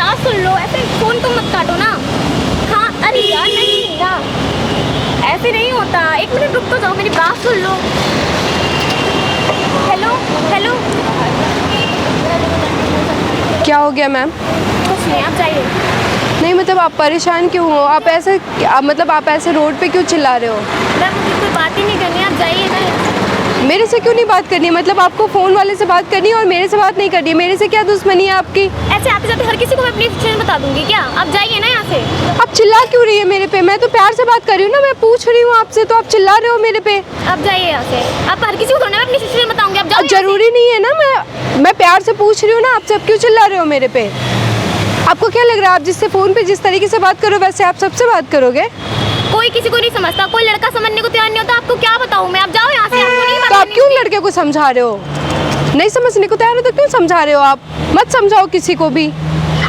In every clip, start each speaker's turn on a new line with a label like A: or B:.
A: बात सुन लो, ऐसे फोन तो मत काटो ना। हाँ अरे यार नहीं ना, ऐसे नहीं होता। एक मिनट रुक तो जाओ, मेरी बात सुन लो। हेलो हेलो,
B: क्या हो गया मैम?
A: कुछ नहीं, आप जाइए।
B: नहीं मतलब आप परेशान क्यों हो? आप ऐसे मतलब आप ऐसे रोड पे क्यों चिल्ला रहे हो?
A: मैम मुझे कोई बात ही नहीं करनी, आप जाइए ना।
B: मेरे से क्यों नहीं बात करनी है? मतलब आपको फ़ोन वाले से बात करनी है और मेरे से बात नहीं करनी है? मेरे से क्या दुश्मनी है आपकी?
A: ऐसे आते जाते हर किसी को मैं अपनी सिचुएशन बता दूंगी क्या? आप जाइए ना यहाँ से।
B: आप चिल्ला क्यों रही है मेरे पे? मैं तो प्यार से बात कर रही हूँ ना, मैं पूछ रही हूँ आपसे, तो आप चिल्ला रहे हो मेरे पे।
A: आप जाइए यहाँ से। आप हर किसी को थोड़ा ना अपनी सिचुएशन बताऊंगी, आप जाओ।
B: जरूरी नहीं है ना, मैं प्यार से पूछ रही हूँ ना आपसे, आप क्यों चिल्ला रहे हो मेरे पे? आपको क्या लग रहा है आप जिससे फ़ोन पे जिस तरीके से बात करो वैसे आप सबसे बात करोगे?
A: कोई किसी को नहीं समझता, कोई लड़का समझने को तैयार नहीं होता। आपको क्या बताऊँ मैं? आप जाओ यहाँ से, आपको नहीं
B: तो आप क्यों लड़के को समझा रहे हो? नहीं समझने को तैयार हो तो क्यों समझा रहे हो आप? मत समझाओ किसी को भी।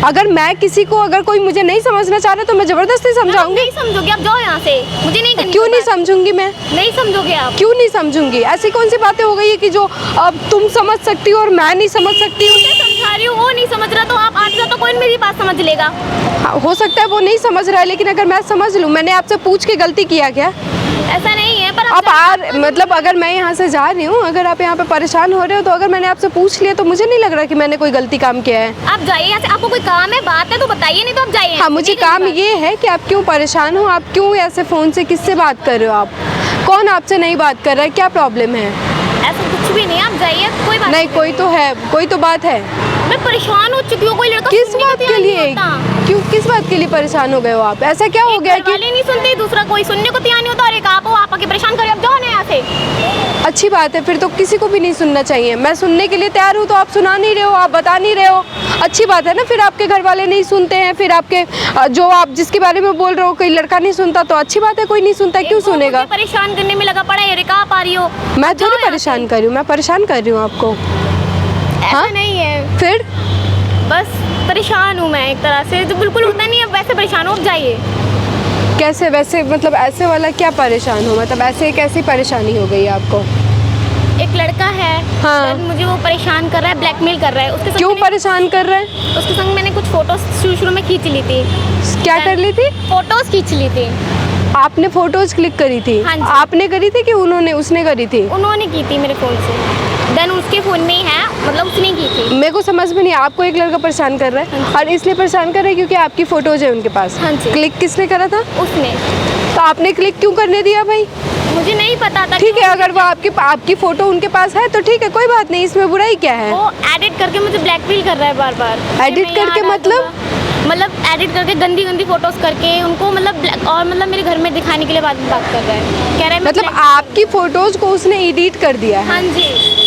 B: अगर मैं किसी को, अगर कोई मुझे नहीं समझना चाह रहा तो मैं ज़बरदस्ती समझाऊंगी।
A: नहीं समझोगे, आप जाओ यहाँ से, मुझे नहीं करनी।
B: क्यों नहीं समझूंगी मैं?
A: नहीं समझोगे आप?
B: क्यों नहीं समझूंगी? ऐसी कौन सी बातें हो गई है कि जो अब तुम समझ सकती हो और मैं नहीं समझ सकती हूँ?
A: मैं समझा रही हूँ, वो नहीं समझ रहा, तो आप आते तो कोई मेरी बात समझ लेगा।
B: हो सकता है वो नहीं समझ रहा है, लेकिन अगर मैं समझ लूँ, मैंने आपसे पूछ के गलती किया क्या?
A: ऐसा नहीं है, पर
B: मतलब अगर मैं यहाँ से जा रही हूँ, अगर आप यहाँ पे परेशान हो रहे हो, तो अगर मैंने आपसे पूछ लिया तो मुझे नहीं लग रहा कि मैंने कोई गलती काम किया है।
A: आप जाइए यहाँ से। आपको कोई काम है, बात है तो बताइए, नहीं तो आप जाइए।
B: हाँ, मुझे काम ये है कि आप क्यों परेशान हो, आप क्यों ऐसे फ़ोन से किससे बात कर रहे हो? आप कौन आपसे नहीं बात कर रहा है? क्या प्रॉब्लम है?
A: ऐसा कुछ भी नहीं, आप जाइए, कोई बात
B: नहीं, कोई तो है, कोई तो बात है।
A: मैं परेशान हो चुकी हूँ, कोई लड़का
B: किस
A: सुनने को
B: बात के
A: तैयार नहीं
B: लिए?
A: होता।
B: क्यों, किस बात के लिए परेशान हो गए हो आप? ऐसा क्या हो गया
A: घर वाले नहीं सुनते, दूसरा कोई सुनने को तैयार नहीं होता, और एक आप हो, आप आके परेशान करिए। आप जाओ ना यहाँ से।
B: अच्छी बात है, फिर तो किसी को भी नहीं सुनना चाहिए। मैं सुनने के लिए तैयार हूँ तो आप सुना नहीं रहे हो, आप बता नहीं रहे हो। अच्छी बात है ना, फिर आपके घर वाले नहीं सुनते हैं, फिर आपके जो आप जिसके बारे में बोल रहे हो कोई लड़का नहीं सुनता, तो अच्छी बात है, कोई नहीं सुनता, क्यों सुनेगा?
A: परेशान करने में लगा पड़ा है, कहाँ पा रही हो?
B: मैं थोड़ी परेशान कर रही हूँ, मैं परेशान कर रही हूँ आपको?
A: ऐसा नहीं है,
B: फिर
A: बस परेशान हूँ मैं एक तरह से, जो बिल्कुल होता नहीं है वैसे परेशान हो। अब जाइए।
B: कैसे वैसे? मतलब ऐसे वाला क्या परेशान हो? मतलब ऐसे कैसी परेशानी हो गई आपको?
A: एक लड़का है,
B: हाँ।
A: मुझे वो परेशान कर रहा है, ब्लैकमेल कर रहा है। उसके संग
B: क्यों परेशान कर रहा है?
A: उसके संग मैंने कुछ फोटोज शुरू में खींच ली थी।
B: क्या कर ली थी?
A: फोटोज खींच ली थी।
B: आपने फोटोज क्लिक करी थी?
A: हाँ जी।
B: आपने करी थी कि उसने करी थी?
A: उन्होंने की थी मेरे फ़ोन से। देन उसके फ़ोन में ही है, मतलब उसने की थी।
B: मेरे को समझ में नहीं, आपको एक लड़का परेशान कर रहा है और इसलिए परेशान कर रहा है क्योंकि आपकी फोटोज है उनके पास।
A: हाँ जी।
B: क्लिक किसने करा था?
A: उसने।
B: तो आपने क्लिक क्यों करने दिया भाई?
A: मुझे नहीं पता था।
B: ठीक है, अगर वो आपकी फोटो उनके पास है तो ठीक है, कोई बात नहीं, इसमें बुराई क्या है?
A: वो एडिट करके मुझे ब्लैकमेल कर रहा है बार बार।
B: एडिट करके
A: मतलब एडिट करके गंदी गंदी फोटोज करके उनको, मतलब और मतलब मेरे घर में दिखाने के लिए बात कर रहा है। कह रहा है
B: मतलब आपकी फोटोज को उसने एडिट कर दिया है?
A: हाँ जी।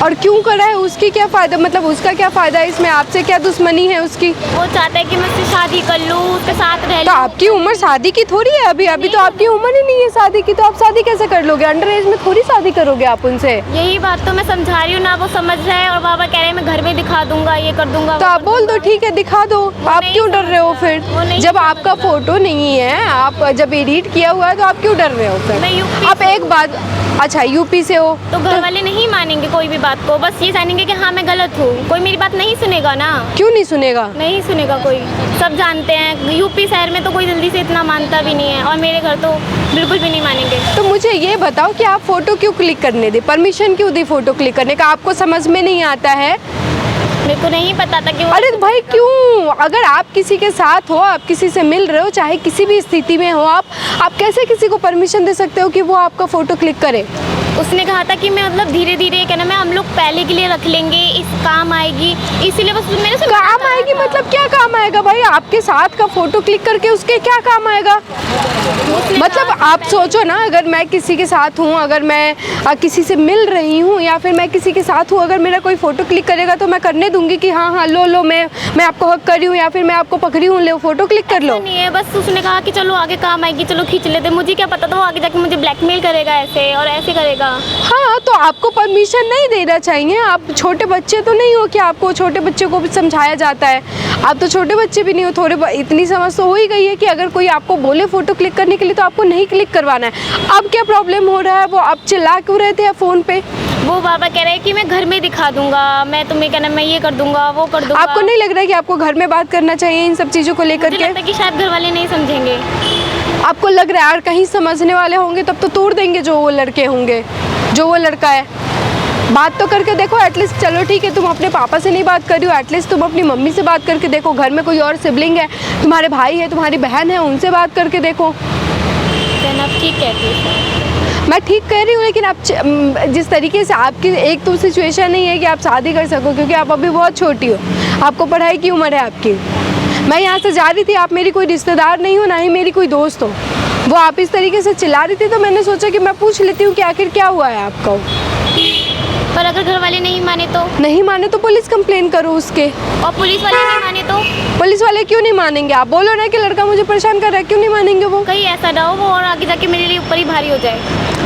B: और क्यों करा है? उसकी क्या फ़ायदा, मतलब उसका क्या फ़ायदा है इसमें? आपसे क्या दुश्मनी है उसकी?
A: वो चाहता है कि मैं उससे शादी कर लूँ, उसके साथ रह
B: तो
A: लूँ।
B: आपकी उम्र शादी की थोड़ी है अभी तो आपकी उम्र ही नहीं है शादी की, तो आप शादी कैसे कर लोगे? अंडर एज में थोड़ी शादी करोगे आप उनसे।
A: यही बात तो मैं समझा रही हूँ ना, वो समझ रहा है, और बाबा कह रहे हैं मैं घर में दिखा दूंगा, ये कर दूंगा।
B: तो आप बोल दो, ठीक है दिखा दो। आप क्यों डर रहे हो फिर? जब आपका फोटो नहीं है, आप जब एडिट किया हुआ है, तो आप क्यों डर रहे हो फिर? आप एक बात, अच्छा यूपी से हो
A: तो घर वाले नहीं मानेंगे कोई भी बात को, बस ये जानेंगे कि हाँ मैं गलत हूँ। कोई मेरी बात नहीं सुनेगा ना।
B: क्यों नहीं सुनेगा?
A: नहीं सुनेगा कोई, सब जानते हैं। यूपी शहर में तो कोई जल्दी से इतना मानता भी नहीं है, और मेरे घर तो बिल्कुल भी नहीं मानेंगे।
B: तो मुझे ये बताओ कि आप फ़ोटो क्यों क्लिक करने दी? परमिशन क्यों दी फ़ोटो क्लिक करने का? आपको समझ में नहीं आता है?
A: मेरे को नहीं पता था कि वो।
B: अरे भाई क्यों? अगर आप किसी के साथ हो, आप किसी से मिल रहे हो, चाहे किसी भी स्थिति में हो, आप कैसे किसी को परमिशन दे सकते हो कि वो आपका फ़ोटो क्लिक करे?
A: उसने कहा था कि मैं मतलब धीरे धीरे क्या नाम है, हम लोग पहले के लिए रख लेंगे, इस काम आएगी, इसीलिए बस मेरे से
B: काम आएगी। मतलब क्या काम आएगा भाई? आपके साथ का फोटो क्लिक करके उसके क्या काम आएगा? मतलब आप सोचो ना, अगर मैं किसी के साथ हूँ, अगर मैं किसी से मिल रही हूँ, या फिर मैं किसी के साथ हूँ, अगर मेरा कोई फ़ोटो क्लिक करेगा तो मैं करने दूंगी कि हाँ हाँ लो मैं आपको हक कर रही हूँ, या फिर मैं आपको पकड़ी हूँ, लो फ़ोटो क्लिक कर लो।
A: नहीं है, बस उसने कहा कि चलो आगे काम आएगी, चलो खींच लेते। मुझे क्या पता था वो आगे जाके मुझे ब्लैकमेल करेगा ऐसे और ऐसे करेगा।
B: हाँ, तो आपको परमिशन नहीं देना चाहिए। आप छोटे बच्चे तो नहीं हो कि आपको छोटे बच्चे को भी समझाया जाता है। आप तो छोटे बच्चे भी नहीं हो, थोड़े इतनी समझ तो हो ही गई है कि अगर कोई आपको बोले फ़ोटो क्लिक करने के लिए तो आपको नहीं क्लिक करवाना है। अब क्या प्रॉब्लम हो रहा है? वो आप चिल्ला क्यों रहे थे फ़ोन पे?
A: वो बाबा कह रहे हैं कि मैं घर में दिखा दूंगा, मैं तुम्हें कहना मैं ये कर दूंगा, वो कर दूंगा।
B: आपको नहीं लग रहा है कि आपको घर में बात करना चाहिए इन सब चीज़ों को लेकर
A: मुझे
B: के?
A: लगता है कि शायद घर वाले नहीं समझेंगे।
B: आपको लग रहा है यार कहीं समझने वाले होंगे तब तो तोड़ देंगे जो वो लड़के होंगे, जो वो लड़का है। बात तो करके देखो एटलीस्ट। चलो ठीक है, तुम अपने पापा से नहीं बात कर रही हो, एटलीस्ट तुम अपनी मम्मी से बात करके देखो। घर में कोई और सिबलिंग है, तुम्हारे भाई है, तुम्हारी बहन है, उनसे बात करके देखो।
A: देन आप ठीक कहती है।
B: मैं ठीक कह रही हूँ, लेकिन आप जिस तरीके से आपकी एक तो सिचुएशन नहीं है कि आप शादी कर सको, क्योंकि आप अभी बहुत छोटी हो, आपको पढ़ाई की उम्र है आपकी। मैं यहाँ से जा रही थी, आप मेरी कोई रिश्तेदार नहीं हो, ना ही मेरी कोई दोस्त हो। वो आप इस तरीके से चिल्ला रही थी तो मैंने सोचा कि मैं पूछ लेती हूँ कि आखिर क्या हुआ है आपको।
A: पर अगर घर वाले नहीं माने तो?
B: नहीं माने तो पुलिस कंप्लेन करो उसके।
A: और पुलिस वाले नहीं माने तो?
B: पुलिस वाले क्यों नहीं मानेंगे? आप बोलो ना कि लड़का मुझे परेशान कर रहा है, क्यों नहीं मानेंगे वो?
A: कहीं ऐसा ना हो वो और आगे जाके मेरे लिए ऊपर ही भारी हो जाए।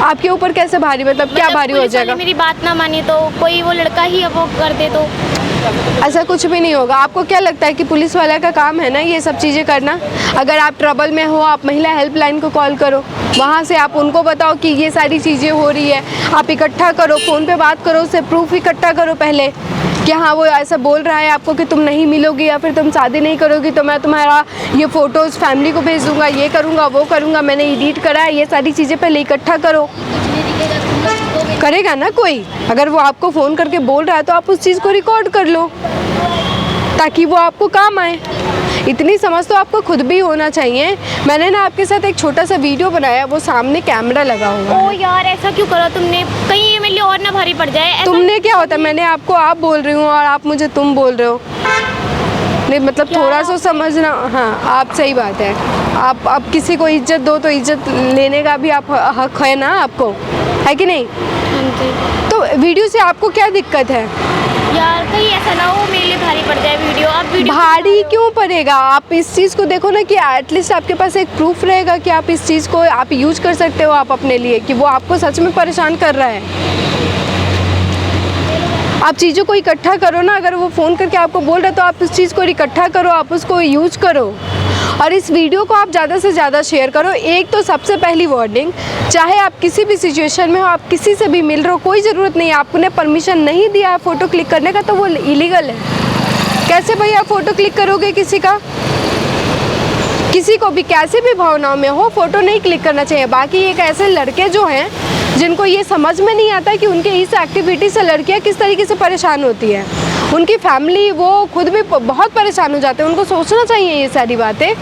B: आपके ऊपर कैसे भारी? मतलब क्या भारी हो
A: पुलिस वाले
B: जाएगा?
A: मेरी बात ना माने तो, कोई वो लड़का ही वो कर दे तो?
B: ऐसा कुछ भी नहीं होगा। आपको क्या लगता है कि पुलिस वाला का काम है ना ये सब चीज़ें करना? अगर आप ट्रबल में हो, आप महिला हेल्पलाइन को कॉल करो, वहाँ से आप उनको बताओ कि ये सारी चीज़ें हो रही है, आप इकट्ठा करो, फ़ोन पे बात करो, उससे प्रूफ इकट्ठा करो पहले कि हाँ वो ऐसा बोल रहा है आपको कि तुम नहीं मिलोगी या फिर तुम शादी नहीं करोगी तो मैं तुम्हारा ये फ़ोटोज़ फैमिली को भेज दूँगा, ये करूँगा, वो करूँगा, मैंने एडिट करा है, ये सारी चीज़ें पहले इकट्ठा करो। करेगा ना कोई? अगर वो आपको फ़ोन करके बोल रहा है तो आप उस चीज़ को रिकॉर्ड कर लो ताकि वो आपको काम आए। इतनी समझ तो आपको खुद भी होना चाहिए। मैंने ना आपके साथ एक छोटा सा वीडियो बनाया, वो सामने कैमरा लगा हुआ है।
A: ओ यार ऐसा क्यों करा तुमने? कहीं ये मेरे लिए और ना भारी पड़ जाए। ऐसा
B: तुमने क्या होता है? मैंने आपको आप बोल रही हूँ और आप मुझे तुम बोल रहे हो। नहीं मतलब थोड़ा सा समझना। हाँ आप सही बात है। आप किसी को इज्जत दो तो इज्जत लेने का भी आप हक है ना आपको, है कि नहीं?
A: हाँ जी।
B: तो वीडियो से आपको क्या दिक्कत है?
A: यार कहीं ऐसा ना हो मेरे लिए भारी पड़ जाए वीडियो। आप वीडियो
B: भारी क्यों पड़ेगा? आप इस चीज़ को देखो ना कि एटलीस्ट आपके पास एक प्रूफ रहेगा कि आप इस चीज़ को आप यूज कर सकते हो आप अपने लिए, कि वो आपको सच में परेशान कर रहा है। आप चीज़ों को इकट्ठा करो ना। अगर वो फ़ोन करके आपको बोल रहा है तो आप उस चीज़ को इकट्ठा करो, आप उसको यूज करो और इस वीडियो को आप ज़्यादा से ज़्यादा शेयर करो। एक तो सबसे पहली वार्निंग, चाहे आप किसी भी सिचुएशन में हो, आप किसी से भी मिल रहे हो, कोई ज़रूरत नहीं है, आपने परमिशन नहीं दिया फ़ोटो क्लिक करने का तो वो इलीगल है। कैसे भाई आप फ़ोटो क्लिक करोगे किसी का? किसी को भी कैसे भी भावनाओं में हो फ़ोटो नहीं क्लिक करना चाहिए। बाकी एक ऐसे लड़के जो हैं जिनको ये समझ में नहीं आता कि उनके इस एक्टिविटी से लड़कियां किस तरीके से परेशान होती हैं, उनकी फैमिली वो खुद भी बहुत परेशान हो जाते हैं। उनको सोचना चाहिए ये सारी बातें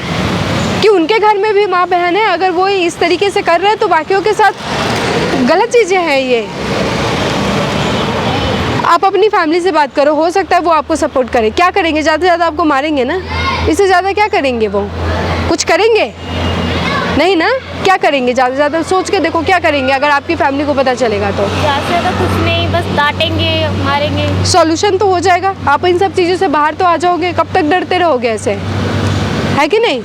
B: कि उनके घर में भी माँ बहन है, अगर वो इस तरीके से कर रहे हैं तो बाकियों के साथ गलत चीज़ें हैं ये। आप अपनी फैमिली से बात करो, हो सकता है वो आपको सपोर्ट करे। क्या करेंगे? ज़्यादा से ज़्यादा आपको मारेंगे ना, इससे ज़्यादा क्या करेंगे? वो कुछ करेंगे नहीं ना। क्या करेंगे? ज़्यादा से ज़्यादा सोच के देखो क्या करेंगे अगर आपकी फैमिली को पता चलेगा तो।
A: ज़्यादा से ज़्यादा कुछ नहीं, बस डांटेंगे, मारेंगे।
B: सॉल्यूशन तो हो जाएगा। आप इन सब चीज़ों से बाहर तो आ जाओगे। कब तक डरते रहोगे ऐसे, है कि नहीं?